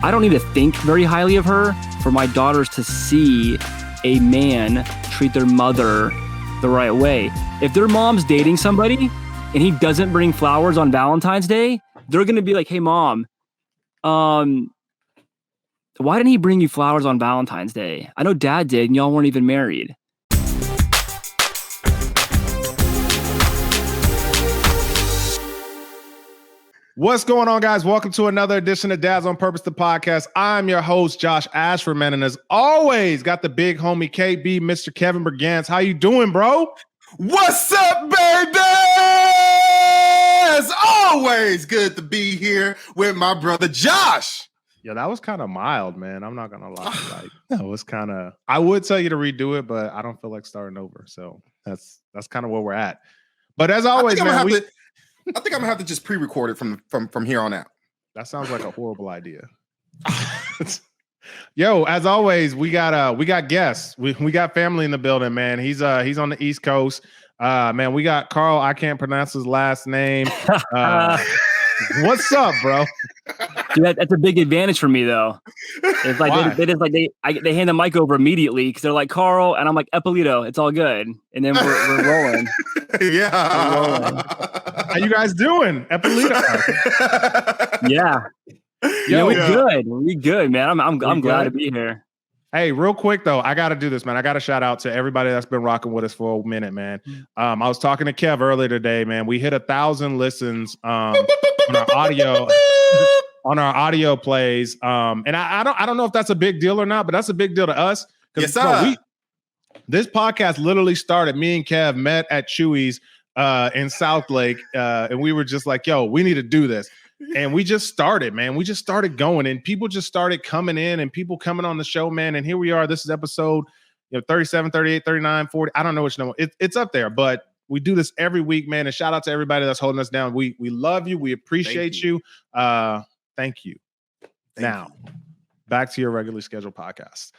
I don't need to think very highly of her for my daughters to see a man treat their mother the right way. If their mom's dating somebody and he doesn't bring flowers on Valentine's Day, they're going to be like, hey, Mom, why didn't he bring you flowers on Valentine's Day? I know Dad did, and y'all weren't even married. What's going on, guys? Welcome to another edition of Dads on Purpose, the podcast. I'm your host, Josh Ashford, man, and as always, got the big homie KB, Mr. Kevin Brigance. How you doing, bro? What's up, baby? As always, good to be here with my brother Josh. Yeah, that was kind of mild, man. I'm not gonna lie. Like, that was kind of. I would tell you to redo it, but I don't feel like starting over. So that's kind of where we're at. But as always, man, I think I'm gonna have to just pre-record it from here on out. That sounds like a horrible idea. Yo, as always, we got guests. We got family in the building, man. He's on the East Coast. Man, we got Carl. I can't pronounce his last name. What's up, bro? Dude, that's a big advantage for me, though. It's like they hand the mic over immediately because they're like Carl, and I'm like Eppolito. It's all good, and then we're rolling. Yeah. We're rolling. How you guys doing, Eppolito? Yeah. Good. We good, man. I'm glad to be here. Hey, real quick though, I got to do this, man. I got to shout out to everybody that's been rocking with us for a minute, man. I was talking to Kev earlier today, man. We hit 1,000 listens on our audio plays. And I don't know if that's a big deal or not, but that's a big deal to us. Yes, sir. This podcast literally started. Me and Kev met at Chewy's in South Lake, and we were just like, "Yo, we need to do this." And we just started, man. We just started going, and people just started coming in, and people coming on the show, man. And here we are. This is episode 37, 38, 39, 40. I don't know which number. It's up there, but we do this every week, man. And shout out to everybody that's holding us down. We love you. We appreciate you. Thank you. Now, back to your regularly scheduled podcast.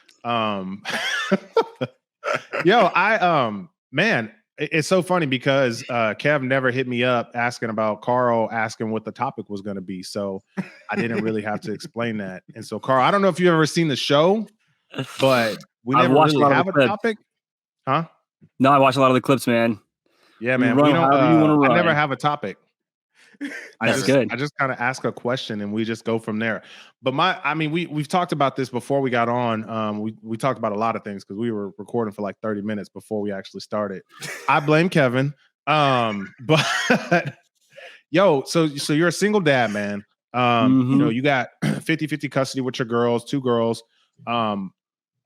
Man, it's so funny because Kev never hit me up asking about Carl, asking what the topic was going to be. So I didn't really have to explain that. And so, Carl, I don't know if you've ever seen the show, but we never really have a topic. Huh? No, I watch a lot of the clips, man. Yeah, man. We don't, I never have a topic. I just kind of ask a question and we just go from there. But we've talked about this before we got on. We talked about a lot of things because we were recording for like 30 minutes before we actually started. I blame Kevin. But yo, so you're a single dad, man. You got 50-50 custody with your girls, 2 girls. Man,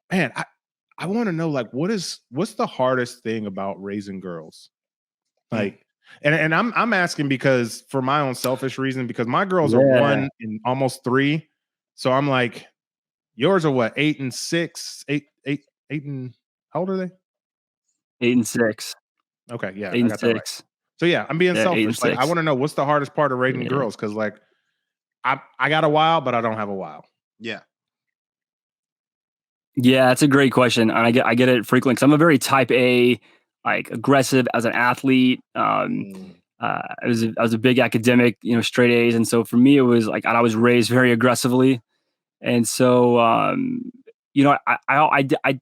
I want to know, like, what's the hardest thing about raising girls? Like, and I'm asking because for my own selfish reason, because my girls are 1 and almost 3. So I'm like, yours are what, 8 and 6, 8 and how old are they? 8 and 6. Okay, yeah, 8 and 6. Right. So yeah, I'm being selfish. Like, I want to know what's the hardest part of raising girls, because like I got a while, but I don't have a while. Yeah. Yeah, that's a great question. And I get it frequently because I'm a very type A, like aggressive as an athlete. I was a big academic, straight A's. And so for me, it was like, I was raised very aggressively. And so, I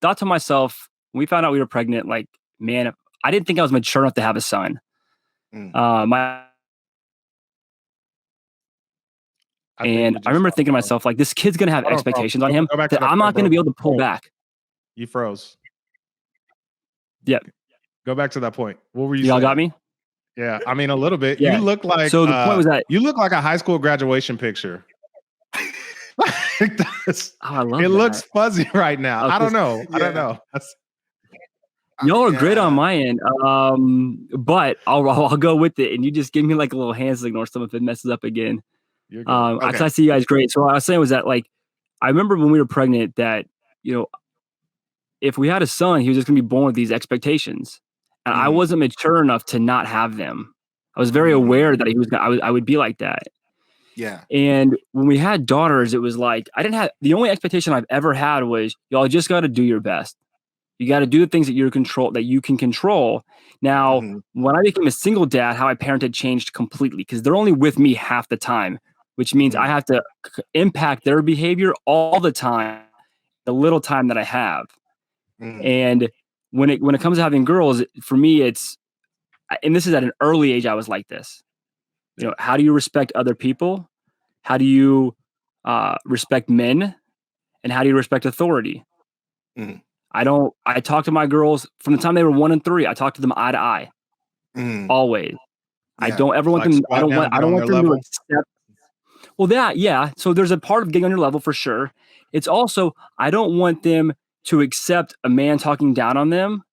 thought to myself, when we found out we were pregnant, like, man, I didn't think I was mature enough to have a son. I remember thinking to myself, like, this kid's going to have expectations on him that I'm not going to be able to pull back. You froze. Yep. Go back to that point. What were you Y'all saying? got me? Yeah. I mean, a little bit. Yeah. You look like, so the point was that you look like a high school graduation picture. I love it. Looks fuzzy right now. I don't know. Yeah. I don't know. Y'all are great on my end. But I'll go with it. And you just give me like a little hand signal or something if it messes up again. Okay. I see you guys great. So what I was saying was that, like, I remember when we were pregnant that, if we had a son, he was just going to be born with these expectations. And I wasn't mature enough to not have them. I was very aware that I would be like that. Yeah. And when we had daughters, it was like, the only expectation I've ever had was, y'all just got to do your best. You got to do the things that you can control. Now, when I became a single dad, how I parented changed completely because they're only with me half the time. which means I have to impact their behavior all the time, the little time that I have. And when it comes to having girls, for me, it's, and this is at an early age, I was like this. You know, how do you respect other people? How do you respect men? And how do you respect authority? I talk to my girls from the time they were 1 and 3. I talk to them eye to eye, always. Yeah. I don't ever want them. I don't want them to accept. Well, yeah. So there's a part of getting on your level for sure. It's also, I don't want them to accept a man talking down on them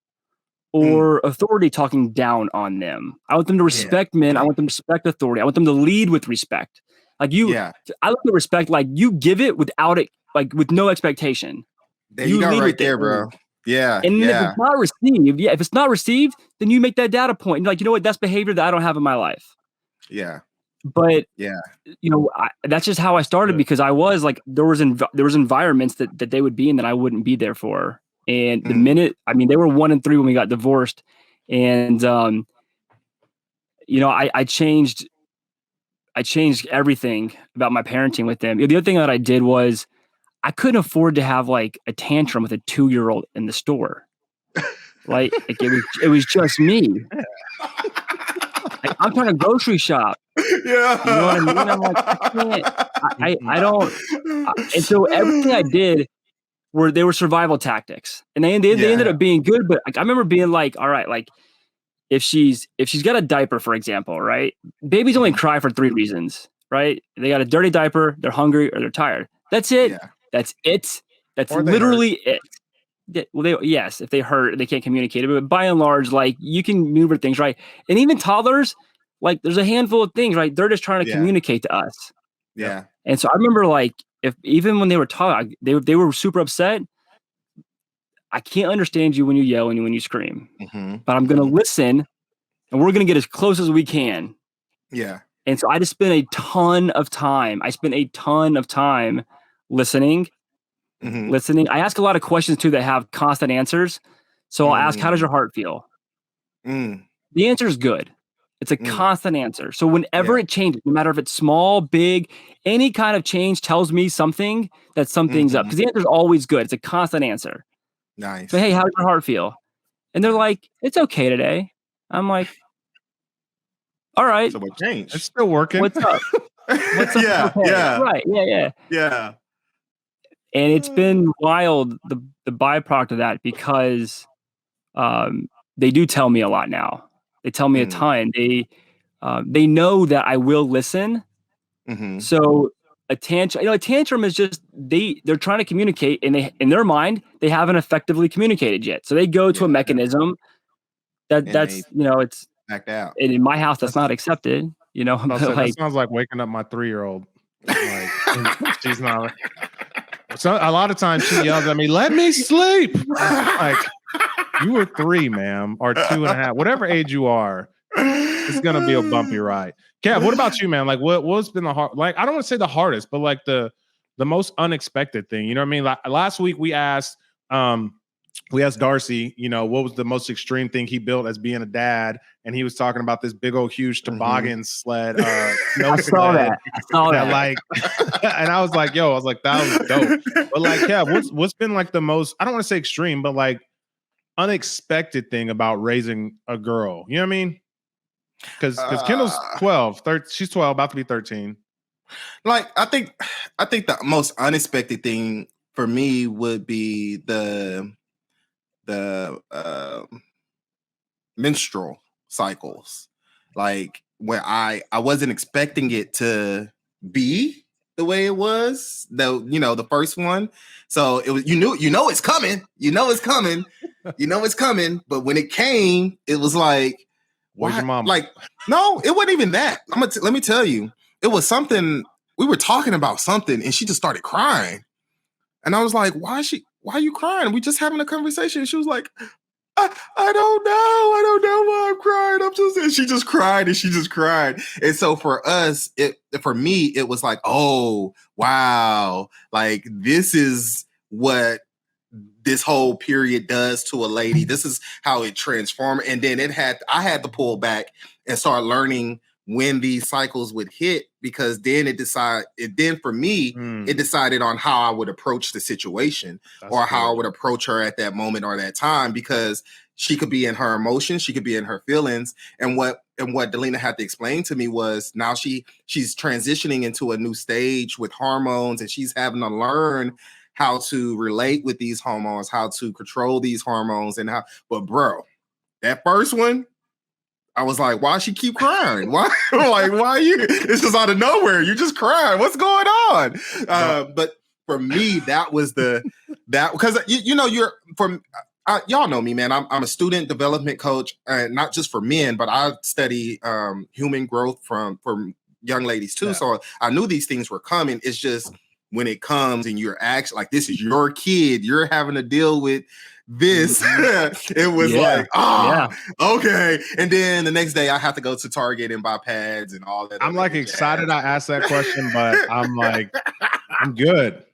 or authority talking down on them. I want them to respect men. I want them to respect authority. I want them to lead with respect. Like I look at respect like you give it without it, like with no expectation. There you go, right there, bro. Yeah. And if it's not received, if it's not received, then you make that data point. And like, you know what? That's behavior that I don't have in my life. Yeah. But you know, that's just how I started because I was like, there was environments that they would be in that I wouldn't be there for. And the minute, I mean, they were 1 and 3 when we got divorced, and you know, I changed everything about my parenting with them. The other thing that I did was I couldn't afford to have like a tantrum with a 2-year-old in the store. Like it was just me. Like, I'm trying to grocery shop. Yeah. You know what I mean? I'm like, I don't. And so everything I did they were survival tactics, and they ended up being good. But like, I remember being like, all right, like if she's got a diaper, for example, right? Babies only cry for 3 reasons, right? They got a dirty diaper, they're hungry, or they're tired. That's it. Yeah. That's it. That's literally it. Well, if they hurt, they can't communicate it. But by and large, like you can maneuver things, right? And even toddlers, like there's a handful of things, right? They're just trying to communicate to us. Yeah. And so I remember, like, even when they were talking, they were super upset. I can't understand you when you yell and when you scream, but I'm going to listen, and we're going to get as close as we can. Yeah. And so I just spent a ton of time. Listening. I ask a lot of questions too that have constant answers. So I'll ask, how does your heart feel? The answer is good. It's a constant answer. So whenever it changes, no matter if it's small, big, any kind of change tells me something that something's up. Because the answer is always good. It's a constant answer. Nice. But hey, how does your heart feel? And they're like, it's okay today. I'm like, all right. So what changed? It's still working. What's up? What's up? Yeah. Okay. Yeah. Right. Yeah. And it's been wild, the byproduct of that, because they do tell me a lot now. They tell me a ton. They know that I will listen. So a tantrum is just they're trying to communicate, and they, in their mind, they haven't effectively communicated yet. So they go to a mechanism that's it's backed out. And in my house, that's not accepted. You know, that sounds like waking up my 3-year-old. Like, she's not. So a lot of times she yells at me, "Let me sleep." Like, you were 3, ma'am, or 2.5, whatever age you are. It's gonna be a bumpy ride. Kev, what about you, man? Like, what's been the hard? Like, I don't want to say the hardest, but like the most unexpected thing. You know what I mean? Like last week we asked Darcy, you know, what was the most extreme thing he built as being a dad, and he was talking about this big old huge toboggan sled. I saw that. Like, and I was like, that was dope. But like, Kev, what's been like the most? I don't want to say extreme, but like unexpected thing about raising a girl. You know what I mean? Because Kendall's 12, she's 12, about to be 13. Like, I think the most unexpected thing for me would be the menstrual cycles. Like, when I wasn't expecting it to be the way it was, the first one. So it was, it's coming, it's coming. But when it came, it was like, where's your mama? Like, no, it wasn't even that. Let me tell you, it was something. We were talking about something, and she just started crying, and I was like, "Why are you crying? We just having a conversation." And she was like, I don't know why I'm crying. And she just cried. And so for us, for me, it was like, oh, wow. Like, this is what this whole period does to a lady. This is how it transformed. And then I had to pull back and start learning when these cycles would hit, because then it decided on how I would approach the situation or how I would approach her at that moment or that time, because she could be in her emotions, she could be in her feelings. And what Delina had to explain to me was now she's transitioning into a new stage with hormones, and she's having to learn how to relate with these hormones, how to control these hormones, but bro, that first one, I was like, why she keep crying? Why? Like, why you? It's just out of nowhere. You just crying. What's going on? But for me, that was because you're from. Y'all know me, man. I'm a student development coach, not just for men, but I study human growth for young ladies too. Yeah. So I knew these things were coming. It's just when it comes and you're actually like, this is your kid, you're having to deal with this. It was okay. And then the next day I have to go to Target and buy pads and all that. I'm like excited I asked that question, but I'm like, I'm good.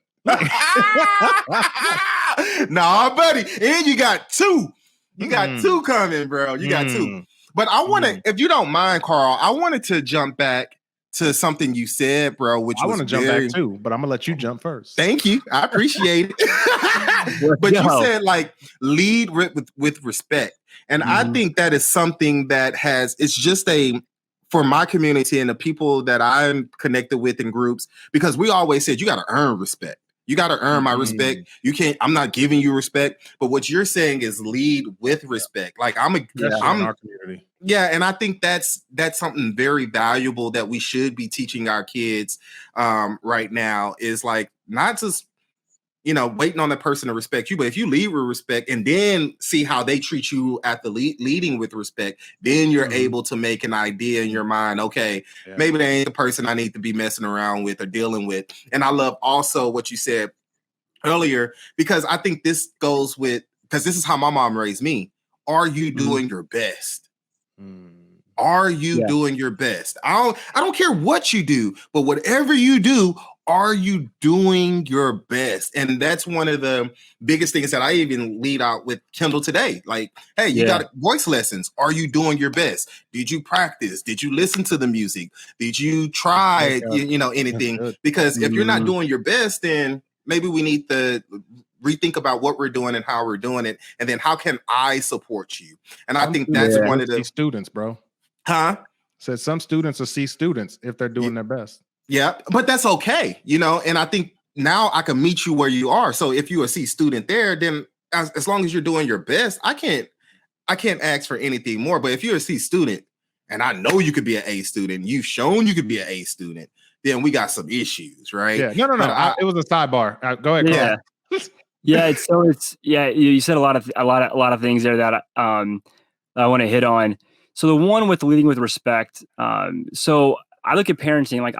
Nah, buddy. And you got two. You got two coming, bro. You got two. But I want to, if you don't mind, Carl, I wanted to jump back to something you said, bro, which I want to jump back too, but I'm gonna let you jump first. Thank you. I appreciate it. But you said like lead with respect. And I think that is something that it's just for my community and the people that I'm connected with in groups, because we always said you got to earn respect. You got to earn my respect. You can't, I'm not giving you respect, but what you're saying is lead with respect. Like I'm in our community. Yeah. And I think that's something very valuable that we should be teaching our kids right now, is like, not just, waiting on the person to respect you, but if you lead with respect and then see how they treat you at the leading with respect, then you're able to make an idea in your mind. Okay, maybe they ain't the person I need to be messing around with or dealing with. And I love also what you said earlier, because I think this goes with, because this is how my mom raised me. Are you doing your best? Are you doing your best? I don't care what you do, but whatever you do, are you doing your best? And that's one of the biggest things that I even lead out with Kendall today. Like, hey, you got voice lessons. Are you doing your best? Did you practice? Did you listen to the music? Did you try, anything? Because if you're not doing your best, then maybe we need to rethink about what we're doing and how we're doing it. And then how can I support you? And I think that's one of the students, bro. Said some students will see students if they're doing their best. Yeah, but that's okay, and I think now I can meet you where you are. So if you're a C student there, then as long as you're doing your best, I can't ask for anything more. But if you're a C student and I know you could be an A student, you've shown you could be an A student, then we got some issues, right? Yeah, no. It was a sidebar. Go ahead. Yeah. You said a lot of things there that I want to hit on. So the one with leading with respect. So I look at parenting like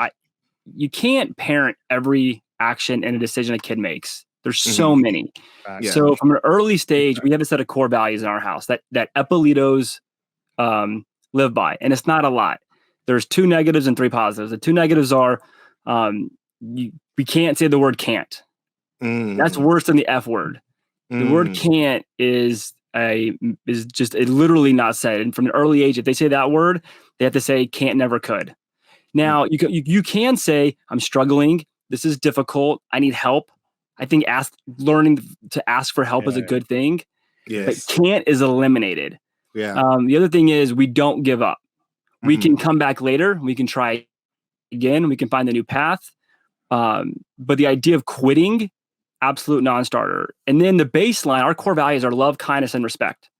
you can't parent every action and a decision a kid makes. There's so many. So from an early stage, we have a set of core values in our house that Eppolitos live by, and it's not a lot. There's 2 negatives and 3 positives. The 2 negatives are we can't say the word can't. That's worse than the F word. The word can't is just literally not said. And from an early age, if they say that word, they have to say can't, never, could. Now you can say I'm struggling. This is difficult. I need help. I think learning to ask for help is a good thing. Yes. But can't is eliminated. Yeah. The other thing is we don't give up. We can come back later. We can try again. We can find a new path. But the idea of quitting, absolute non-starter. And then the baseline, our core values are love, kindness, and respect.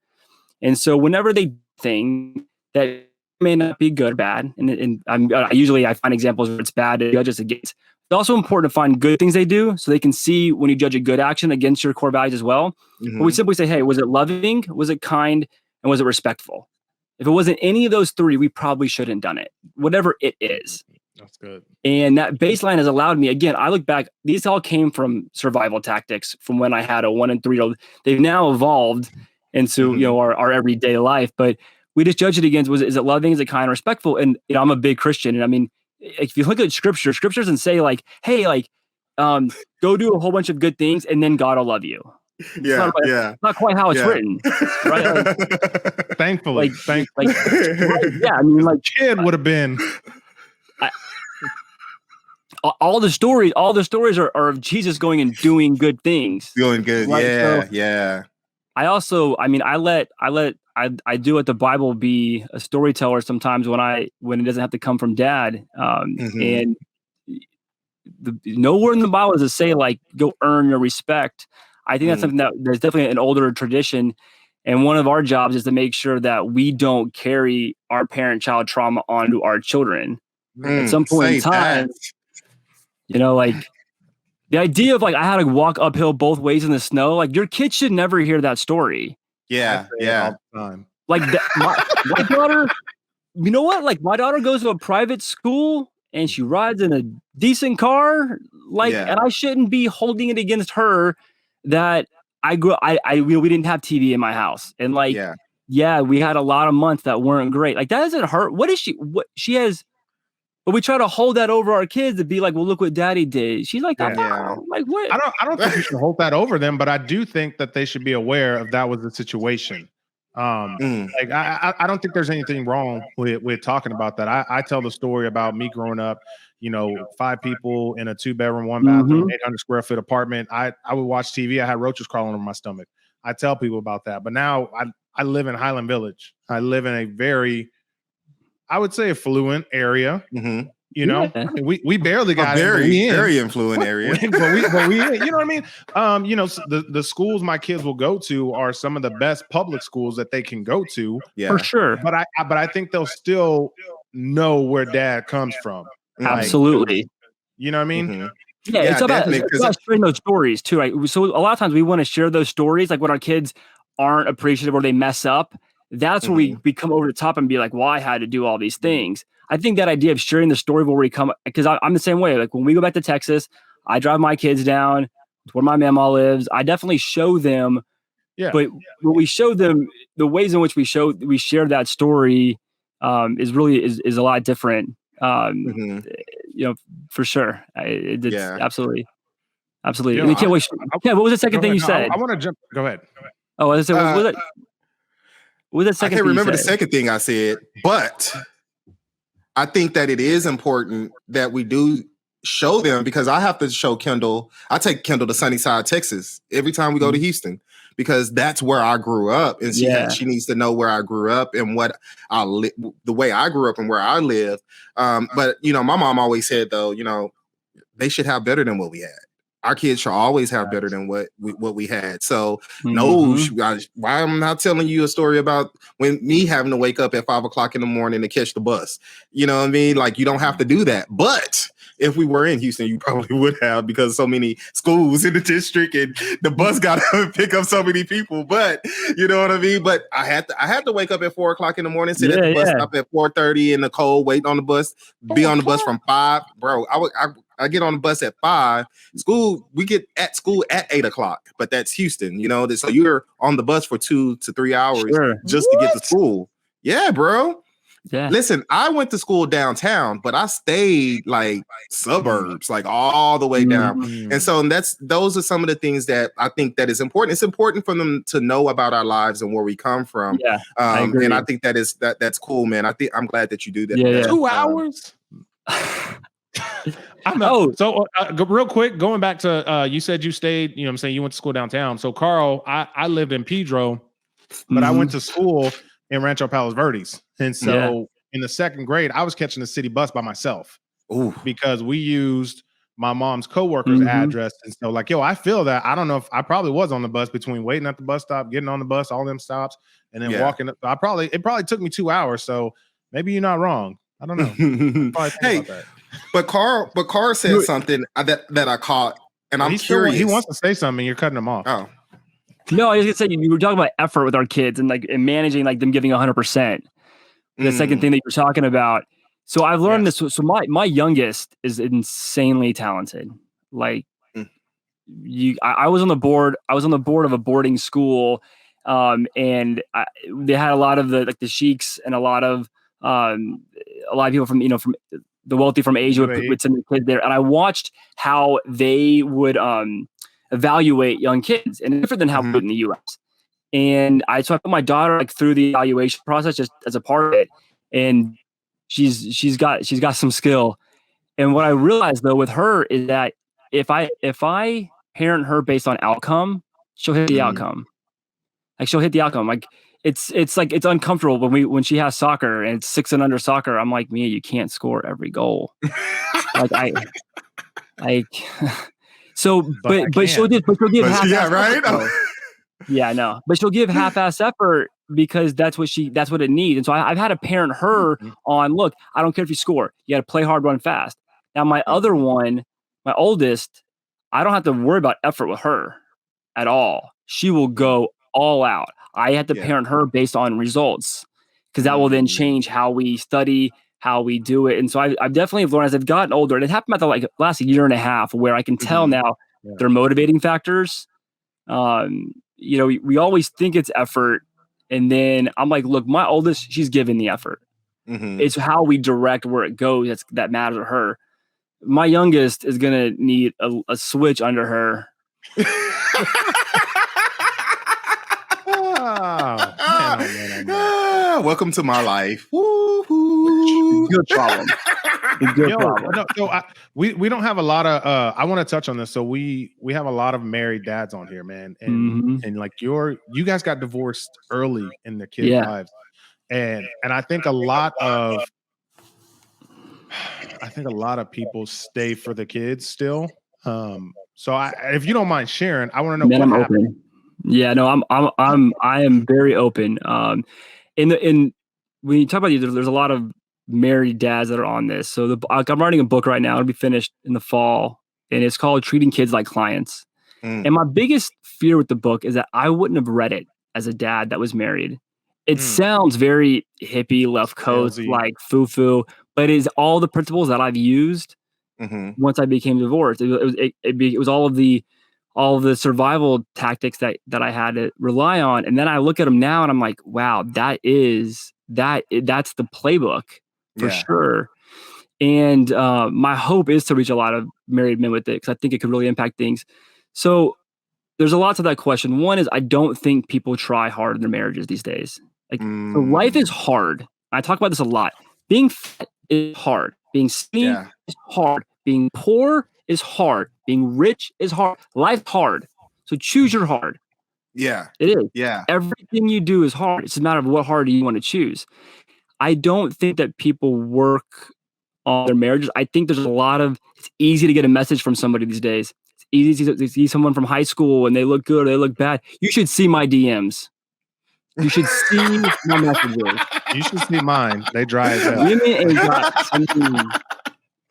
And so whenever they think that may not be good or bad, and I find examples where it's bad to judge us against. It's also important to find good things they do so they can see when you judge a good action against your core values as well. But we simply say, hey, was it loving? Was it kind? And was it respectful? If it wasn't any of those 3, we probably shouldn't have done it, whatever it is. That's good. And that baseline has allowed me, again, I look back, these all came from survival tactics from when I had a 1 and 3-year-old. They've now evolved into, our everyday life, but we just judge it against, is it loving? Is it kind, respectful? And I'm a big Christian. And I mean, if you look at scripture doesn't say like, hey, like, go do a whole bunch of good things and then God will love you. Not quite how it's written, right? Like, thankfully, right, yeah. I mean, like, kid would have been. All the stories are of Jesus going and doing good things. Doing good, right? Yeah. I also, I mean, I do let the Bible be a storyteller sometimes when it doesn't have to come from dad. And nowhere in the Bible does it say like go earn your respect. I think that's something that there's definitely an older tradition. And one of our jobs is to make sure that we don't carry our parent-child trauma onto our children. At some point in time, like the idea of like I had to walk uphill both ways in the snow, like your kids should never hear that story. Yeah. Like my daughter, you know what? Like my daughter goes to a private school and she rides in a decent car. Like, and I shouldn't be holding it against her that we didn't have TV in my house. And like, we had a lot of months that weren't great. Like that doesn't hurt. What she has, but we try to hold that over our kids to be like, well, look what daddy did. She's like, like what? I don't think you should hold that over them, but I do think that they should be aware of that was the situation. Like I don't think there's anything wrong with talking about that. I tell the story about me growing up, 5 people in a 2-bedroom, 1-bathroom, 800 square foot apartment. I would watch TV. I had roaches crawling over my stomach. I tell people about that. But now I live in Highland Village. I live in a very, I would say, affluent area. I mean, we barely got very influent area, but we you know what I mean. The schools my kids will go to are some of the best public schools that they can go to, for sure. But I think they'll still know where dad comes from. Absolutely, you know what I mean. It's about sharing those stories too, right? So a lot of times we want to share those stories, like when our kids aren't appreciative or they mess up. That's where we come over the top and be like, well, I had to do all these things. I think that idea of sharing the story of where we come, because I'm the same way. Like when we go back to Texas, I drive my kids down to where my mama lives. I definitely show them, but when we show them, the ways in which we share that story is a lot different. For sure. It's absolutely. What was the second thing you said? I want to jump. Go ahead. Oh, I said, what was that? What was the second? I can't remember the second thing I said, but I think that it is important that we do show them, because I have to show Kendall. I take Kendall to Sunnyside, Texas every time we go to Houston, because that's where I grew up, and she needs to know where I grew up and what the way I grew up and where I live. But my mom always said though, they should have better than what we had. Our kids should always have better than what we had. So why I'm not telling you a story about when me having to wake up at 5 o'clock in the morning to catch the bus. You know what I mean? Like you don't have to do that. But if we were in Houston, you probably would have, because so many schools in the district and the bus got to pick up so many people. But you know what I mean? But I had to wake up at 4 o'clock in the morning, sit at the bus stop at 4:30 in the cold, waiting on the bus, be on the bus from 5. Bro, I get on the bus at 5. We get at school at 8 o'clock, but that's Houston, so you're on the bus for 2 to 3 hours just to get to school. Yeah, bro. Yeah. Listen, I went to school downtown, but I stayed like suburbs, like all the way down. And so those are some of the things that I think that is important. It's important for them to know about our lives and where we come from. Yeah, I agree. And I think that's cool, man. I'm glad that you do that. Yeah. 2 hours. So real quick, going back to you said you stayed, you went to school downtown. So Carl, I lived in Pedro, but I went to school in Rancho Palos Verdes. And so in the 2nd grade, I was catching the city bus by myself. Because we used my mom's coworker's address. And so I feel that. I don't know if I probably was on the bus between waiting at the bus stop, getting on the bus, all them stops, and then walking. It probably took me 2 hours. So maybe you're not wrong. I don't know. Hey, but Carl said something that I caught, and I'm curious. He wants to say something. You're cutting him off. Oh. No, I was gonna say you were talking about effort with our kids and and managing them giving 100%. The second thing that you're talking about. So I've learned this. So my youngest is insanely talented. I was on the board. I was on the board of a boarding school, and they had a lot of the sheiks and a lot of people from from the wealthy from Asia would send their kids there, and I watched how they would evaluate young kids, and it's different than how we do it in the U.S. And so I put my daughter like through the evaluation process just as a part of it, and she's got some skill. And what I realized though with her is that if I parent her based on outcome, she'll hit the outcome. Like she'll hit the outcome. Like it's uncomfortable when she has soccer and it's 6 and under soccer. I'm like, Mia, you can't score every goal. So, but she'll give half-ass effort. Yeah, no, but she'll give half-ass effort because that's what it needs. And so I've had to parent her on, look, I don't care if you score. You got to play hard, run fast. Now my other one, my oldest, I don't have to worry about effort with her at all. She will go all out. I have to parent her based on results because that will then change how we study, how we do it. And so I've definitely learned as I've gotten older, and it happened about the last year and a half where I can tell now they're motivating factors. We always think it's effort. And then I'm like, look, my oldest, she's giving the effort. It's how we direct where it goes that matters to her. My youngest is going to need a switch under her. Welcome to my life. Good problem. We don't have a lot of. I want to touch on this. So we have a lot of married dads on here, man, and like you guys got divorced early in the kids' lives, and I think a lot of people stay for the kids still. So if you don't mind sharing, I want to know. Man, I'm open. Yeah, no, I am very open. When you talk about there's a lot of married dads that are on this. So I'm writing a book right now. It'll be finished in the fall, and it's called Treating Kids Like Clients. And my biggest fear with the book is that I wouldn't have read it as a dad that was married. It sounds very hippie, left coast, like foo-foo, but it is all the principles that I've used once I became divorced. It was all of the survival tactics that I had to rely on. And then I look at them now and I'm like, wow, that's the playbook for sure. And my hope is to reach a lot of married men with it because I think it could really impact things. So there's a lot to that question. One is I don't think people try hard in their marriages these days. So life is hard. I talk about this a lot. Being fat is hard. Being skinny is hard. Being poor is hard. Being rich is hard. Life's hard. So choose your hard. Yeah. It is. Yeah. Everything you do is hard. It's a matter of what hard you want to choose. I don't think that people work on their marriages. I think there's it's easy to get a message from somebody these days. It's easy to see someone from high school and they look good or they look bad. You should see my DMs. You should see my messages. You should see mine. They dry as hell.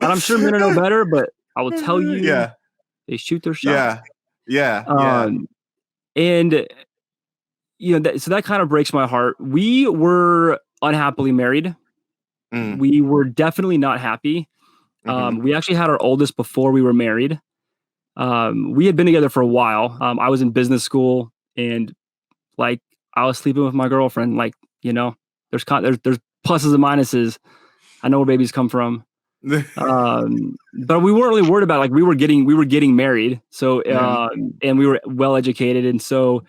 And I'm sure men know better, but I will tell you, they shoot their shot. And so that kind of breaks my heart. We were unhappily married. We were definitely not happy. We actually had our oldest before we were married. We had been together for a while. I was in business school and like I was sleeping with my girlfriend. Like, there's pluses and minuses. I know where babies come from. But we weren't really worried about we were getting married. So and we were well educated, and so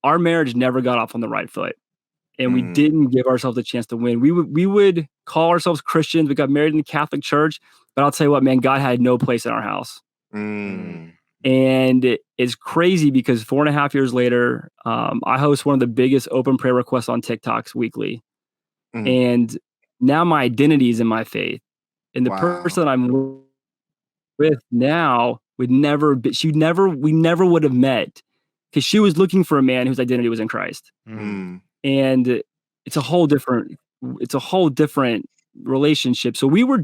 our marriage never got off on the right foot, and we didn't give ourselves a chance to win. We would call ourselves Christians. We got married in the Catholic Church, but I'll tell you what, man, God had no place in our house. And it's crazy because 4.5 years later, I host one of the biggest open prayer requests on TikToks weekly, and now my identity is in my faith, and the person that I'm with now we never would have met because she was looking for a man whose identity was in Christ. And it's a whole different relationship. So we were the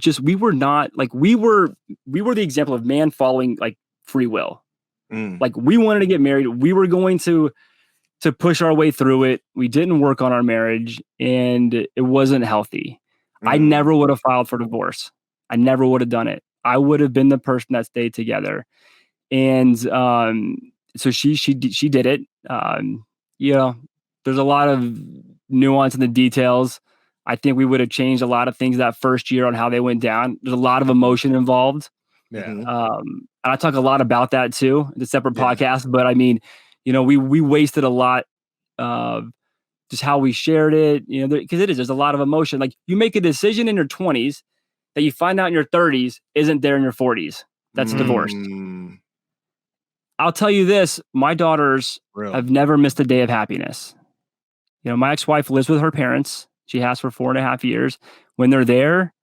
example of man following free will. Like we wanted to get married. We were going to push our way through it. We didn't work on our marriage and it wasn't healthy. I never would have filed for divorce. I never would have done it. I would have been the person that stayed together. And so she did it. There's a lot of nuance in the details. I think we would have changed a lot of things that first year on how they went down. There's a lot of emotion involved. and I talk a lot about that too, the separate podcast. But I mean, you know, we wasted a lot of just how we shared it, you know, because there's a lot of emotion. Like you make a decision in your 20s that you find out in your 30s isn't there in your 40s. That's divorced. I'll tell you this, my daughters have never missed a day of happiness. You know, my ex-wife lives with her parents. She has for 4.5 years. When they're there,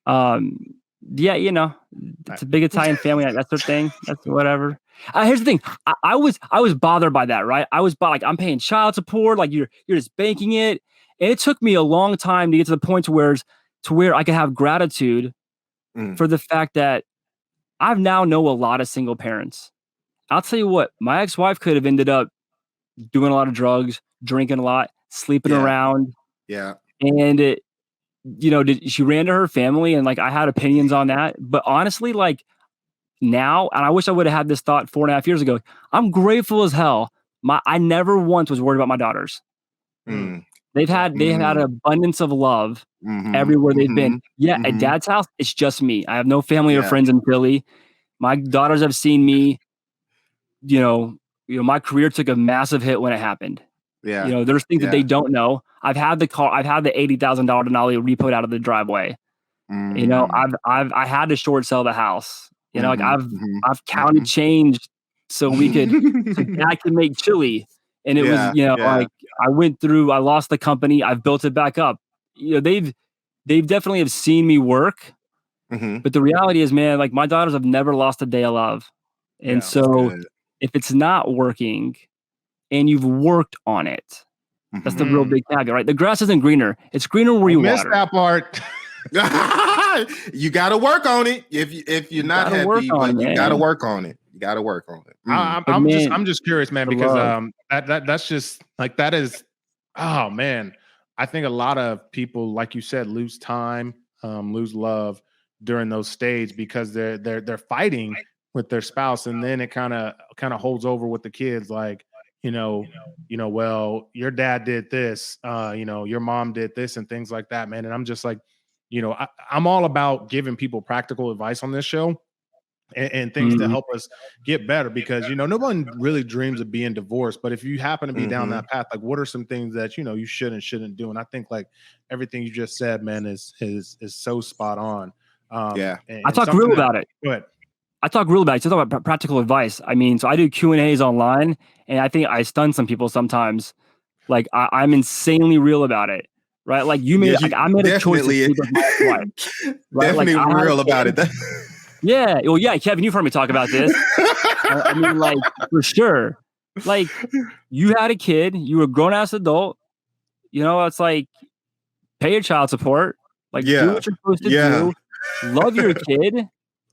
yeah, you know, it's a big Italian family. That's their thing. That's whatever. Here's the thing. I was bothered by that, right? I was like, I'm paying child support. Like you're just banking it. And it took me a long time to get to the point to where I could have gratitude for the fact that I've now know a lot of single parents. I'll tell you what, my ex-wife could have ended up doing a lot of drugs, drinking a lot, sleeping around. Yeah. And it, you know, she ran to her family, and like I had opinions on that. But honestly, like now, and I wish I would have had this thought 4.5 years ago, I'm grateful as hell. I never once was worried about my daughters. They've had an abundance of love everywhere they've been. Yeah, at Dad's house, it's just me. I have no family or friends in Philly. My daughters have seen me. You know, my career took a massive hit when it happened. Yeah. You know, there's things that they don't know. I've had the $80,000 Denali repoed out of the driveway. You know, I had to short sell the house. You know, like I've counted change so we could so I could make chili. And it was, you know, like I lost the company, I've built it back up. You know, they've definitely have seen me work. But the reality is, man, like my daughters have never lost a day of love. And so if it's not working and you've worked on it, that's the real big caveat, right? The grass isn't greener. It's greener where you water. That part. You got to work on it. If you're not happy, but you got to work on it. You got to work on it. I'm just curious, man, because that's just like that is. Oh man, I think a lot of people, like you said, lose time, lose love during those stages because they're fighting with their spouse, and then it kind of holds over with the kids, like, you know, well, your dad did this, you know, your mom did this, and things like that, man. And I'm just like, you know, I'm all about giving people practical advice on this show and things to help us get better, because, you know, no one really dreams of being divorced, but if you happen to be down that path, like what are some things that, you know, you should and shouldn't do? And I think like everything you just said, man, is so spot on. And I talk real about it. Good. I talk real about it. I talk about practical advice. I mean, so I do Q&As online, and I think I stun some people sometimes. Like I'm insanely real about it, right? Like I made a choice to sleep with my wife. Right? Definitely like, real about it. Yeah. Well, yeah, Kevin, you've heard me talk about this. I mean, like for sure. Like you had a kid, you were a grown-ass adult. You know, it's like pay your child support. Like do what you're supposed to do. Love your kid.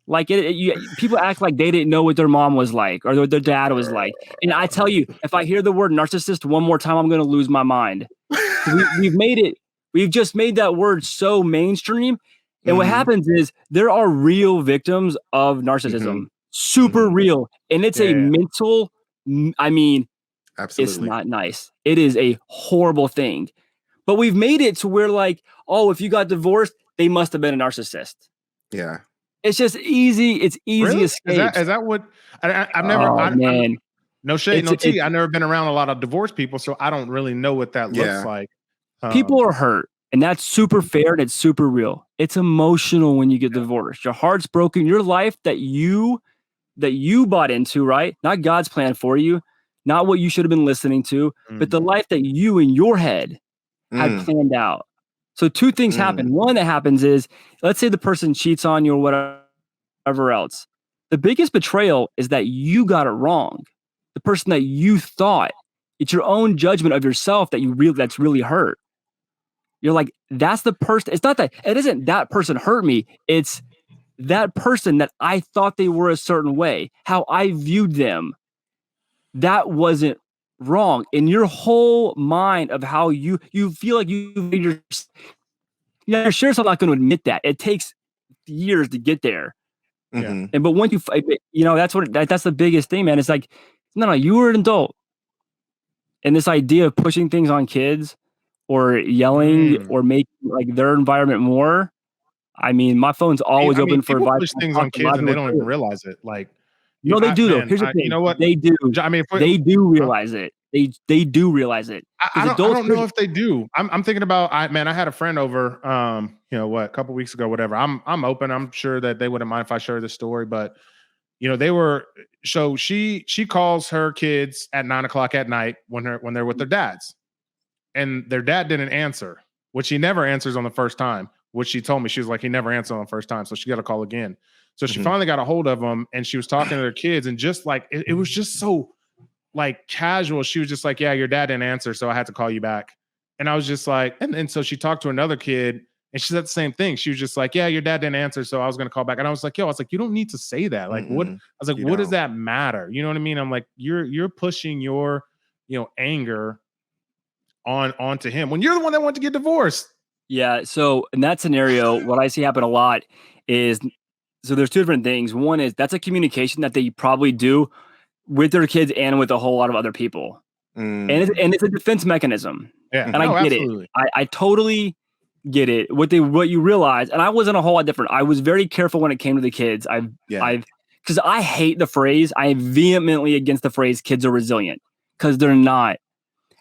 Like people act like they didn't know what their mom was like or what their dad was like. And I tell you, if I hear the word narcissist one more time, I'm going to lose my mind. We've just made that word so mainstream. And what happens is there are real victims of narcissism, super real. And it's a mental, I mean, it's not nice. It is a horrible thing. But we've made it to where like, oh, if you got divorced, they must have been a narcissist. Yeah. It's just easy. It's easy really? escape. Is that what I've never? Man. No shade, no tea. I've never been around a lot of divorced people, so I don't really know what that looks like. People are hurt, and that's super fair and it's super real. It's emotional when you get divorced. Your heart's broken. Your life that you bought into, right? Not God's plan for you, not what you should have been listening to, but the life that you in your head had planned out. So two things happen. One that happens is, let's say the person cheats on you or whatever else. The biggest betrayal is that you got it wrong. The person that you thought, it's your own judgment of yourself that's really hurt. You're like, that's the person. It's not that, it isn't that person hurt me. It's that person that I thought they were a certain way, how I viewed them. That wasn't wrong in your whole mind of how you feel like you're sure I'm not going to admit that. It takes years to get there. But once that's the biggest thing, man. It's like, no, you were an adult. And this idea of pushing things on kids or yelling or making like their environment more. I mean, my phone's always open for advice. Push things on kids and they don't even realize it. Like, No, they do though. Here's the thing. You know what? They do. I mean, they do realize it. They do realize it. I don't know if they do. I'm thinking about. I had a friend over. A couple weeks ago, whatever. I'm open. I'm sure that they wouldn't mind if I share this story, but they were. So she calls her kids at 9:00 at night when they're with their dads, and their dad didn't answer, which he never answers on the first time. Which she told me, she was like, he never answered on the first time, so she got to call again. So she finally got a hold of him, and she was talking to their kids, and just like it was just so like casual. She was just like, yeah, your dad didn't answer, so I had to call you back. And I was just like, and so she talked to another kid, and she said the same thing. She was just like, yeah, your dad didn't answer, so I was going to call back. And I was like, you don't need to say that. Like, what? I was like, what does that matter? You know what I mean? I'm like, you're pushing your, anger onto him when you're the one that wanted to get divorced. Yeah. So in that scenario, what I see happen a lot is, so there's two different things. One is that's a communication that they probably do with their kids and with a whole lot of other people. And it's a defense mechanism. Yeah. And I get it. I totally get it. What you realize, and I wasn't a whole lot different. I was very careful when it came to the kids. Because I hate the phrase. I am vehemently against the phrase kids are resilient, because they're not.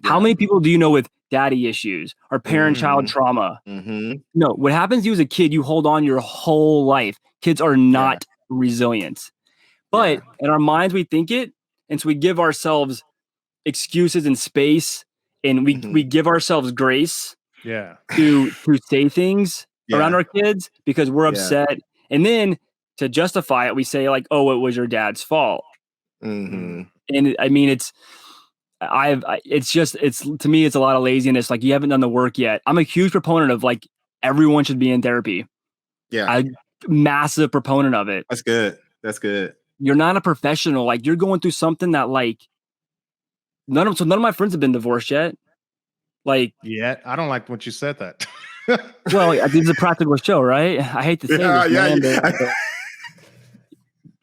Yeah. How many people do you know with daddy issues or parent-child trauma? No, what happens to you as a kid, you hold on your whole life. Kids are not resilient. But in our minds, we think it. And so we give ourselves excuses and space, and we give ourselves grace to say things around our kids because we're upset. And then to justify it, we say like, oh, it was your dad's fault. And I mean, it's to me, it's a lot of laziness. Like, you haven't done the work yet. I'm a huge proponent of like, everyone should be in therapy. Yeah. I'm a massive proponent of it. That's good. You're not a professional. Like, you're going through something that like, none of my friends have been divorced yet. Like, I don't like what you said that. Well, this is a practical show, right? I hate to say this, man, but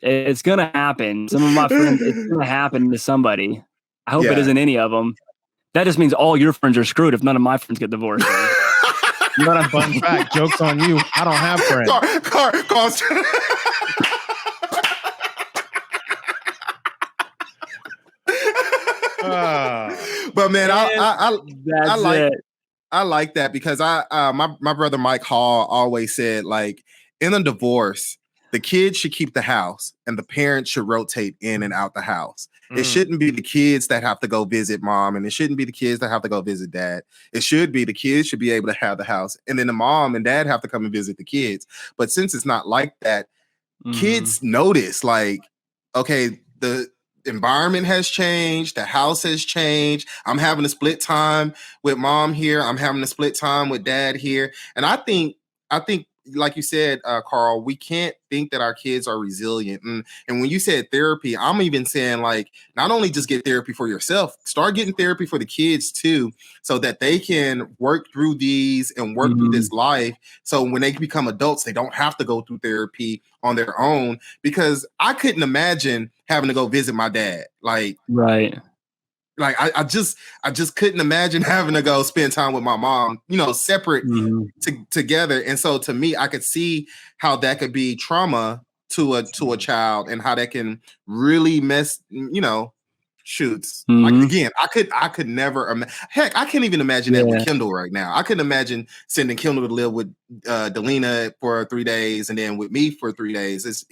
it's gonna happen. Some of my friends, it's gonna happen to somebody. I hope it isn't any of them. That just means all your friends are screwed if none of my friends get divorced. You know what? Fun fact, joke's on you. I don't have friends. But man, I like that because my brother Mike Hall always said, like, in a divorce, the kids should keep the house and the parents should rotate in and out the house. It shouldn't be the kids that have to go visit mom, and it shouldn't be the kids that have to go visit dad. It should be the kids should be able to have the house, and then the mom and dad have to come and visit the kids. But since it's not like that, kids notice, like, okay, the environment has changed, the house has changed. I'm having a split time with mom here. I'm having a split time with dad here. And I think like you said, Carl, we can't think that our kids are resilient. And when you said therapy, I'm even saying, like, not only just get therapy for yourself, start getting therapy for the kids too, so that they can work through these and work through this life. So when they become adults, they don't have to go through therapy on their own, because I couldn't imagine having to go visit my dad. Like, right. Like, I just couldn't imagine having to go spend time with my mom, separate together. And so to me, I could see how that could be trauma to a child, and how that can really mess, shoots. Like, again, I could never heck, I can't even imagine that with Kendall right now. I couldn't imagine sending Kendall to live with Delina for 3 days and then with me for 3 days.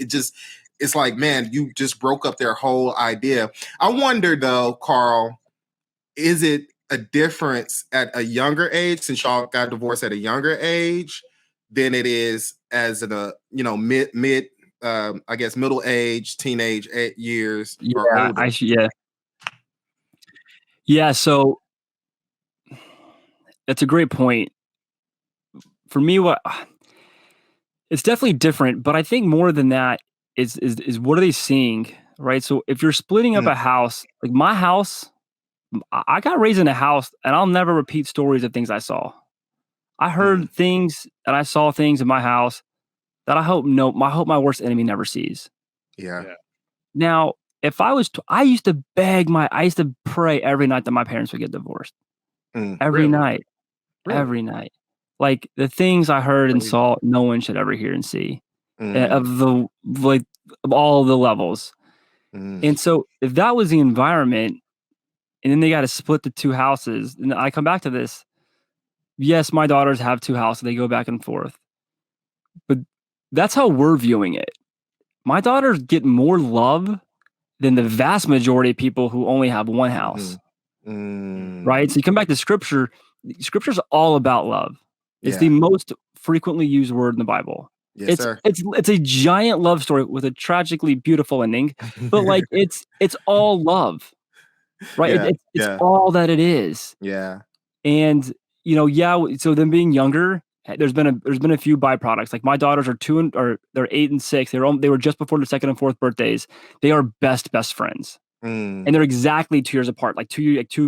It's like, man, you just broke up their whole idea. I wonder though, Carl, is it a difference at a younger age, since y'all got divorced at a younger age, than it is as a mid I guess middle age, teenage years? Yeah. So that's a great point. For me, it's definitely different, but I think more than that is what are they seeing, right? So if you're splitting up a house, like my house, I got raised in a house, and I'll never repeat stories of things I saw. I heard things and I saw things in my house that I hope my worst enemy never sees. Yeah. Now, if I used to pray every night that my parents would get divorced. Every night. Every night. Like, the things I heard and saw, no one should ever hear and see. Of all the levels. And so if that was the environment, and then they got to split the 2 houses, and I come back to this. Yes, my daughters have 2 houses. They go back and forth. But that's how we're viewing it. My daughters get more love than the vast majority of people who only have 1 house. Right? So you come back to scripture. Scripture's all about love. It's the most frequently used word in the Bible. Yes, sir. It's a giant love story with a tragically beautiful ending, but like it's all love. Right? It's all that it is. Yeah. And so them being younger, there's been a few byproducts. Like my daughters are they're 8 and 6. They were just before their 2nd and 4th birthdays. They are best friends. And they're exactly 2 years apart, like 2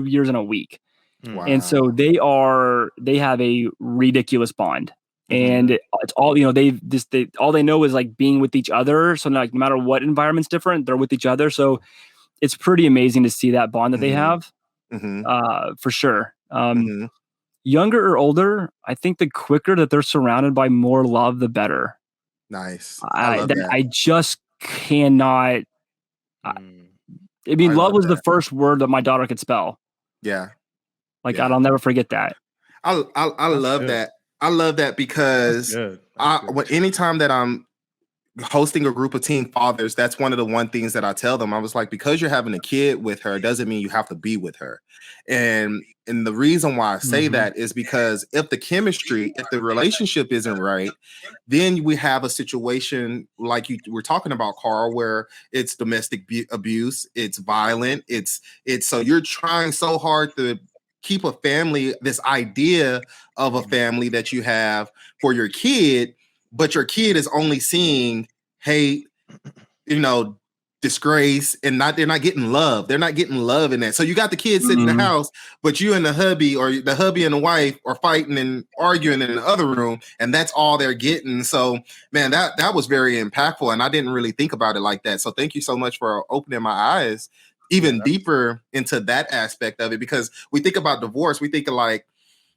years and a week. Wow. And so they have a ridiculous bond. And it's all, all they know is like being with each other. So like no matter what environment's different, they're with each other. So it's pretty amazing to see that bond that they have. For sure. Younger or older, I think the quicker that they're surrounded by more love, the better. Nice. I just cannot. I mean, love was the first word that my daughter could spell. Yeah. Like I'll never forget that. I love that. I love that because anytime that I'm hosting a group of teen fathers, that's one of the one things that I tell them. I was like, because you're having a kid with her doesn't mean you have to be with her. And the reason why I say that is because if the relationship isn't right, then we have a situation like you were talking about, Carl, where it's domestic abuse, it's violent, it's so you're trying so hard to keep a family, this idea of a family that you have for your kid, but your kid is only seeing hate, disgrace, and they're not getting love. They're not getting love in that. So you got the kids sitting in the house, but you and the hubby or the hubby and the wife are fighting and arguing in the other room, and that's all they're getting. So, man, that was very impactful, and I didn't really think about it like that. So thank you so much for opening my eyes even deeper into that aspect of it, because we think about divorce, we think of like,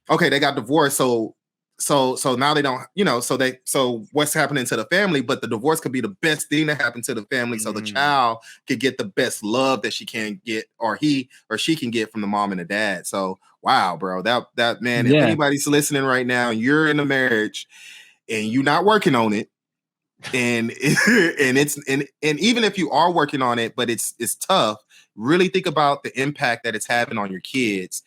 okay, they got divorced, so now they don't, so what's happening to the family? But the divorce could be the best thing that happened to the family. So the child could get the best love that she can get, or he or she can get from the mom and the dad. So wow, bro, that man, if anybody's listening right now and you're in a marriage and you're not working on it, and even if you are working on it, but it's tough, really think about the impact that it's having on your kids.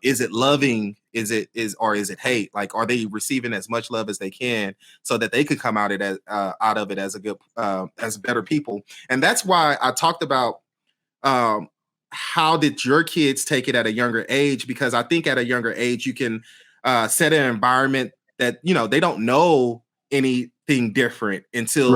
Is it loving? Is it hate? Like, are they receiving as much love as they can so that they could come out of it as a good, as better people? And that's why I talked about how did your kids take it at a younger age? Because I think at a younger age you can set an environment that they don't know anything different until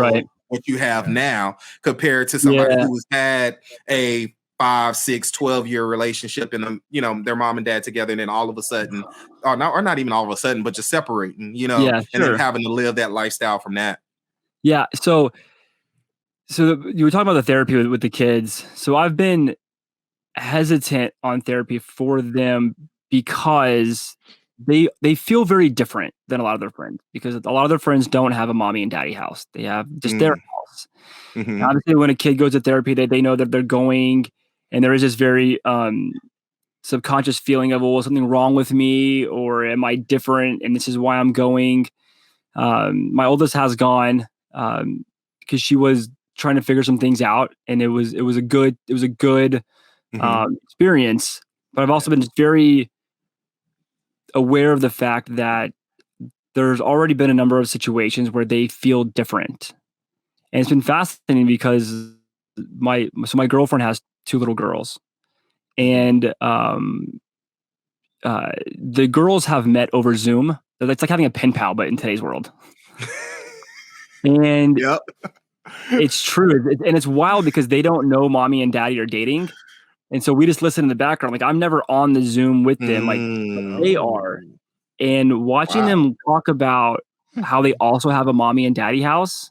what you have now, compared to somebody who's had a 5, 6, 12-year relationship and their mom and dad together, and then all of a sudden, or not even all of a sudden, but just separating, and then having to live that lifestyle from that. Yeah. So you were talking about the therapy with the kids. So I've been hesitant on therapy for them because they feel very different than a lot of their friends, because a lot of their friends don't have a mommy and daddy house. They have just their house. Obviously, when a kid goes to therapy, they know that they're going, and there is this very subconscious feeling of, well, is something wrong with me, or am I different, and this is why I'm going. My oldest has gone because she was trying to figure some things out, and it was a good experience. But I've also been just very aware of the fact that there's already been a number of situations where they feel different. And it's been fascinating because my girlfriend has 2 little girls, and the girls have met over Zoom. It's like having a pen pal, but in today's world. And it's true. And it's wild because they don't know mommy and daddy are dating. And so we just listen in the background. Like, I'm never on the Zoom with them like they are. And watching them talk about how they also have a mommy and daddy house,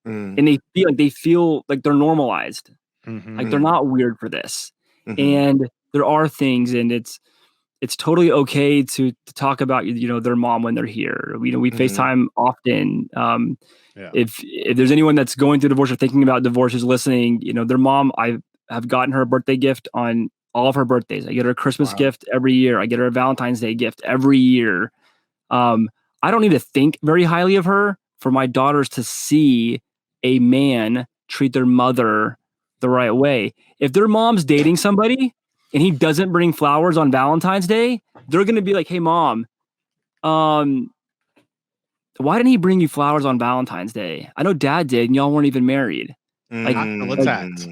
and they feel like they're normalized. Like, they're not weird for this. And there are things, and it's totally okay to talk about, their mom when they're here. We FaceTime often. If there's anyone that's going through divorce or thinking about divorce who's listening, their mom, I have gotten her a birthday gift on all of her birthdays. I get her a Christmas gift every year. I get her a Valentine's Day gift every year. I don't need to think very highly of her for my daughters to see a man treat their mother the right way. If their mom's dating somebody and he doesn't bring flowers on Valentine's Day, they're going to be like, hey, Mom, why didn't he bring you flowers on Valentine's Day? I know Dad did, and y'all weren't even married. Like, I feel attacked.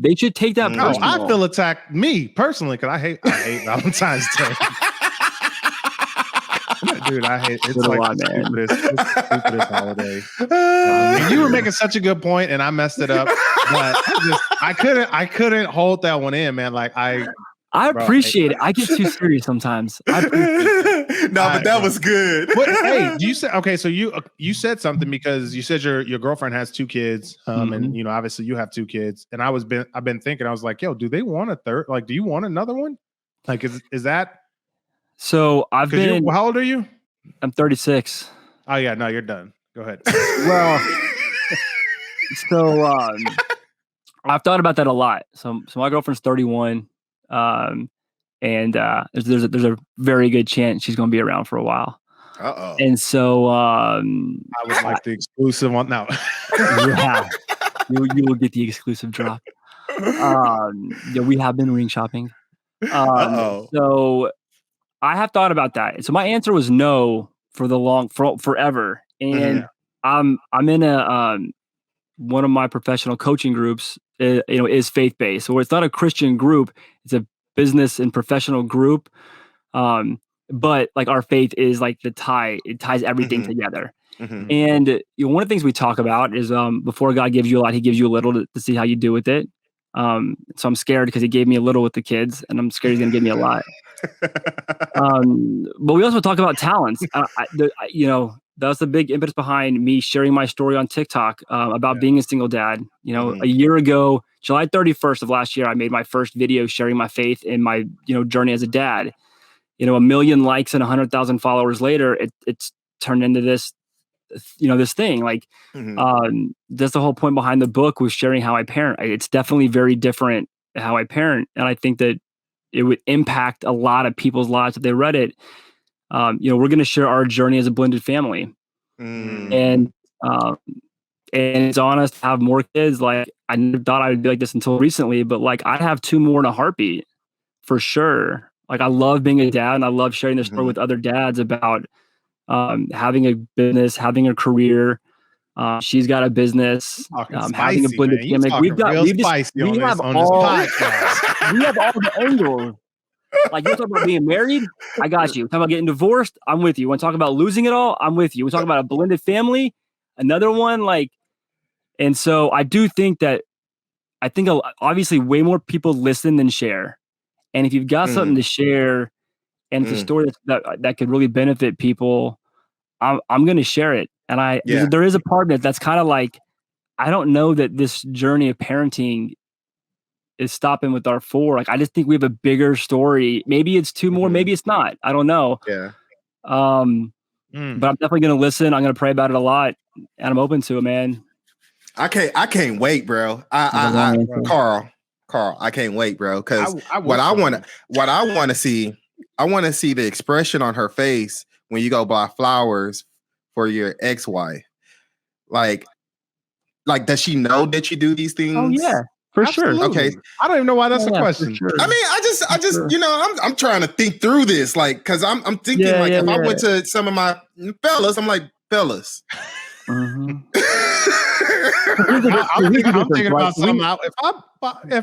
They should take that personal. I feel attacked, me personally, because I hate Valentine's Day. Dude, I hate it's like the stupidest holiday. You were making such a good point, and I messed it up. But I couldn't hold that one in, man. Like I appreciate it. I get too serious sometimes. But that was good. Hey, you said okay. So you said something because you said your girlfriend has 2 kids, and obviously you have 2 kids. And I've been thinking, I was like, yo, do they want a third? Like, do you want another one? Like, is that? So I've been. How old are you? I'm 36. Oh yeah, no, you're done. Go ahead. Well, so I've thought about that a lot. So my girlfriend's 31, and there's a very good chance she's going to be around for a while. And so I would like the exclusive one now. Yeah, you will get the exclusive drop. We have been ring shopping. So I have thought about that. So my answer was no for forever. And I'm in a one of my professional coaching groups, is faith-based. So it's not a Christian group, it's a business and professional group. But like our faith is like it ties everything together. And one of the things we talk about is before God gives you a lot, he gives you a little to see how you do with it. So I'm scared because he gave me a little with the kids, and I'm scared he's going to give me a lot. But we also talk about talents. That's the big impetus behind me sharing my story on TikTok about being a single dad. A year ago, July 31st of last year, I made my first video sharing my faith and my journey as a dad. 1 million likes and 100,000 followers later, it's turned into this thing. Like that's the whole point behind the book, was sharing how I parent. It's definitely very different how I parent, and I think that it would impact a lot of people's lives if they read it. We're going to share our journey as a blended family, and it's on us to have more kids. Like I never thought I would be like this until recently, but like I have 2 more in a heartbeat for sure. Like I love being a dad, and I love sharing this story with other dads about having a business, having a career. She's got a business, having a blended family. We have all the angles. Like, you talk about being married, I got you. Talk about getting divorced, I'm with you. Want to talk about losing it all, I'm with you. We talk about a blended family, another one. Like, and so I do think that obviously way more people listen than share. And if you've got something to share, and it's a story that could really benefit people, I'm going to share it. And there is a part of it that's kind of like, I don't know that this journey of parenting is stopping with our 4. Like, I just think we have a bigger story. Maybe it's 2 more, maybe it's not. I don't know. Yeah. But I'm definitely going to listen. I'm going to pray about it a lot, and I'm open to it, man. I can't wait, bro. Carl, I can't wait, bro. Because what I want to see, I want to see the expression on her face when you go buy flowers for your ex-wife. Like, does she know that you do these things? Oh yeah, for Absolutely. sure. Okay, I don't even know why that's a question. Sure. I mean, I just, I'm trying to think through this, like, because I'm thinking if I went to some of my fellas, I'm like, fellas. I'm thinking about something. If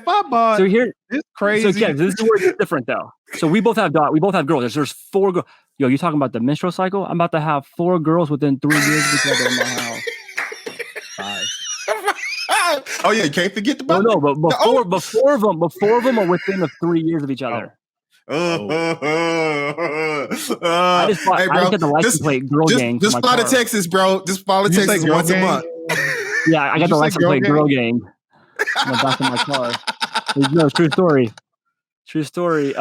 I bought, so here, it's crazy. So yeah, this is where it's different though. So we both have girls. There's 4 girls. Yo, you talking about the menstrual cycle? I'm about to have 4 girls within 3 years of each other in my house. 5. Oh yeah, you can't forget the. No, but before of them are within the 3 years of each other. I just got the license plate girl gang. Just fly to Texas, bro. Just fly to Texas once a month. Yeah, I got the license plate girl gang. On the back of my car. No, true story. True story.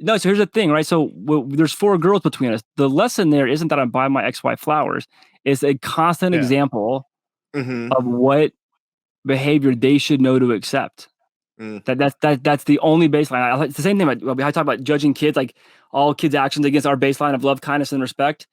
No, so here's the thing, right? So there's 4 girls between us. The lesson there isn't that I'm buying my ex-wife flowers. It's a constant example of what behavior they should know to accept. That's the only baseline. It's the same thing. I talk about judging kids, like all kids' actions against our baseline of love, kindness, and respect.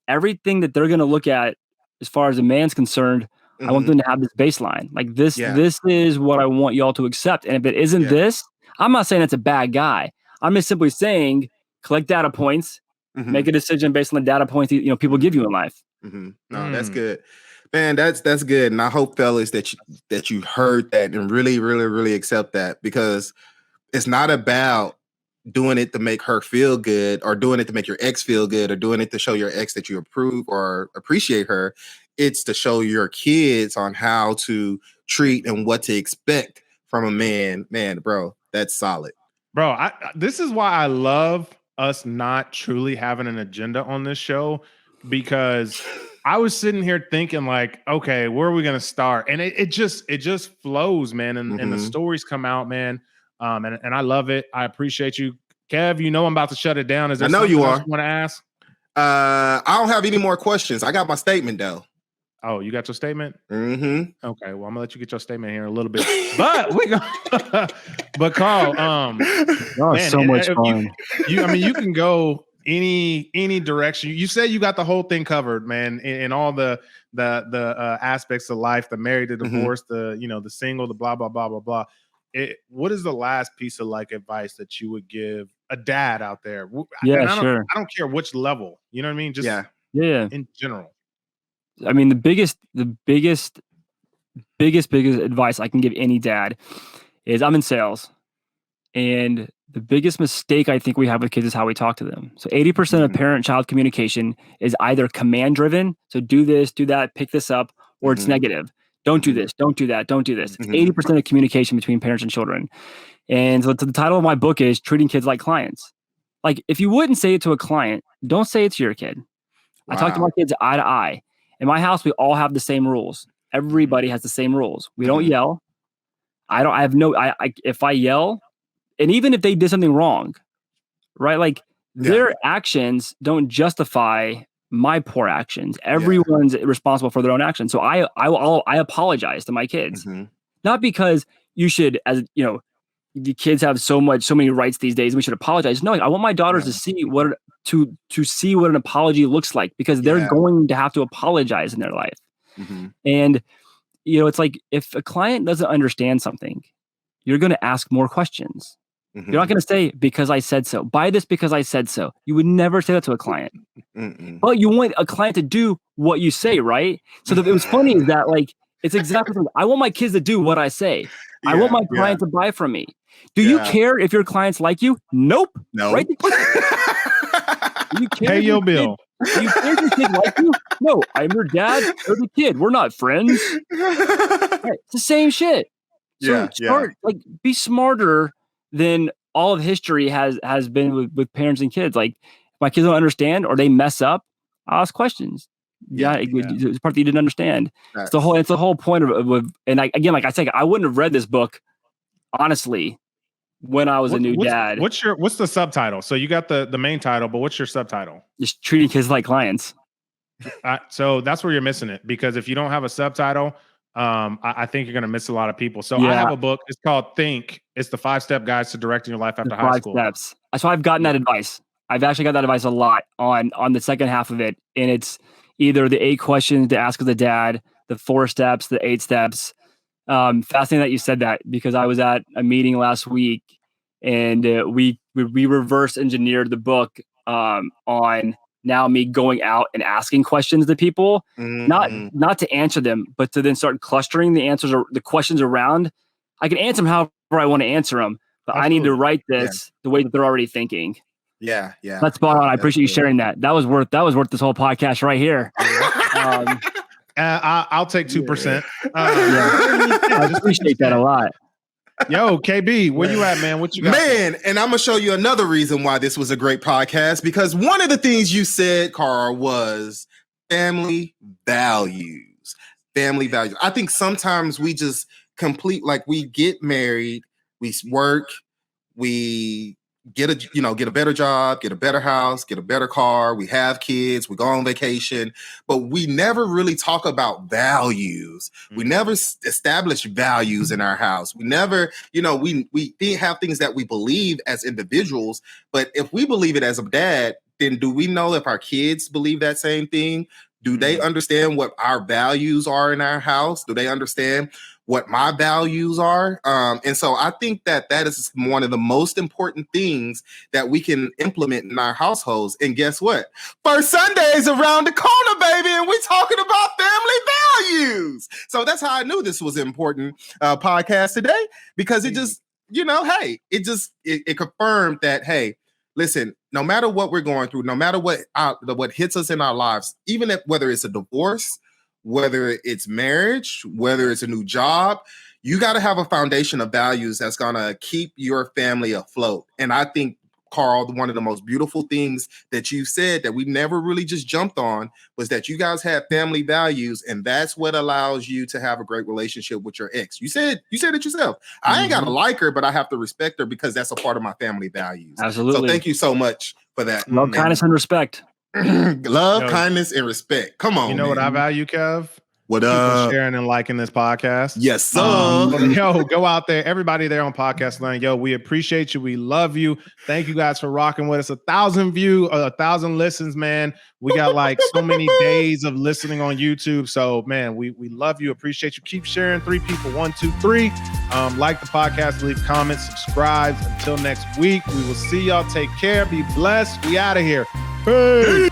Everything that they're going to look at, as far as a man's concerned, I want them to have this baseline. Like this is what I want y'all to accept. And if it isn't this, I'm not saying it's a bad guy. I'm just simply saying collect data points, make a decision based on the data points people give you in life. No, that's good. Man, that's good. And I hope, fellas, that you heard that and really, really, really accept that, because it's not about doing it to make her feel good or doing it to make your ex feel good or doing it to show your ex that you approve or appreciate her. It's to show your kids on how to treat and what to expect from a man. Man, bro, that's solid. Bro, this is why I love us not truly having an agenda on this show, because I was sitting here thinking like, okay, where are we going to start? And it just flows, man. And the stories come out, man. And I love it. I appreciate you. Kev, I'm about to shut it down. Is there something you want to ask? I don't have any more questions. I got my statement though. Oh, you got your statement? Okay, well, I'm gonna let you get your statement here in a little bit. But but Carl, man, so much fun. You can go any direction. You said you got the whole thing covered, man, in all the aspects of life, the married, the divorced, the single, the blah blah blah blah blah. What is the last piece of advice that you would give a dad out there? Sure. I don't care which level. You know what I mean? Just in general. I mean, the biggest advice I can give any dad is I'm in sales, and the biggest mistake I think we have with kids is how we talk to them. So 80% of parent-child communication is either command-driven, so do this, do that, pick this up, or it's negative. Don't do this, don't do that, don't do this. It's 80% of communication between parents and children. And so the title of my book is Treating Kids Like Clients. Like, if you wouldn't say it to a client, don't say it to your kid. Wow. I talk to my kids eye to eye. In my house, we all have the same rules. Everybody has the same rules. We don't yell. If I yell, and even if they did something wrong, right? Like their actions don't justify my poor actions. Everyone's responsible for their own actions. So I apologize to my kids, not because you should, the kids have so many rights these days. We should apologize. No, I want my daughters to see to see what an apology looks like, because they're going to have to apologize in their life. And it's like, if a client doesn't understand something, you're going to ask more questions. You're not going to say, because I said so. Buy this because I said so. You would never say that to a client. But you want a client to do what you say, right? So it was funny is that it's exactly I want my kids to do what I say. I want my client to buy from me. Do you care if your clients like you? Nope. No. Right? Do you care? Pay your bill. Do you care if your kid like you? No, I'm your dad. You're the kid. We're not friends. Right. It's the same shit. So be smarter than all of history has been with parents and kids. Like, if my kids don't understand or they mess up, I'll ask questions. It's part that you didn't understand. It's the whole point of and again, like I said, I wouldn't have read this book honestly when I was a new dad. What's the subtitle? So you got the main title, but what's your subtitle? Just Treating Kids Like Clients. So that's where you're missing it, because if you don't have a subtitle, I think you're going to miss a lot of people. So I have a book. It's called Think. It's the 5-step guides to directing your life after high school. 5 steps. So I've gotten that advice. I've actually got that advice a lot on the second half of it. And it's either the 8 questions to ask as a dad, the 4 steps, the 8 steps. Fascinating that you said that, because I was at a meeting last week and we reverse engineered the book on now me going out and asking questions to people, not to answer them, but to then start clustering the answers or the questions around. I can answer them however I want to answer them, but I need to write this the way that they're already thinking. Yeah. That's spot on. I appreciate you sharing that. That was worth this whole podcast right here. I'll take 2%. I just appreciate that a lot. Yo, KB, where you at, man? What you got? Man, and I'm going to show you another reason why this was a great podcast, because one of the things you said, Carl, was family values. Family values. I think sometimes we just we get married, we work, we get a better job, get a better house, get a better car. We have kids, we go on vacation, but we never really talk about values. We never establish values in our house. We never, we have things that we believe as individuals, but if we believe it as a dad, then do we know if our kids believe that same thing? Do they understand what our values are in our house? Do they understand what my values are? And so I think that is one of the most important things that we can implement in our households. And guess what? First Sunday is around the corner, baby, and we're talking about family values. So that's how I knew this was an important podcast today, because it just, it confirmed that, hey, listen, no matter what we're going through, no matter what hits us in our lives, even whether it's a divorce, whether it's marriage, whether it's a new job, you got to have a foundation of values that's going to keep your family afloat. And I think, Carl, one of the most beautiful things that you said that we never really just jumped on was that you guys have family values, and that's what allows you to have a great relationship with your ex. You said it yourself. I ain't got to like her, but I have to respect her because that's a part of my family values. Absolutely. So thank you so much for that. Love, kindness, and respect. Love, kindness, and respect. Come on. You know what I value, Kev? What up? Sharing and liking this podcast. Yes, sir. Yo, go out there. Everybody there on Podcast Land. Yo, we appreciate you. We love you. Thank you guys for rocking with us. 1,000 views, 1,000 listens, man. We got like so many days of listening on YouTube. So, man, we love you. Appreciate you. Keep sharing. 3 people, 1, 2, 3. Like the podcast, leave comments, subscribe. Until next week, we will see y'all. Take care. Be blessed. We out of here. Peace.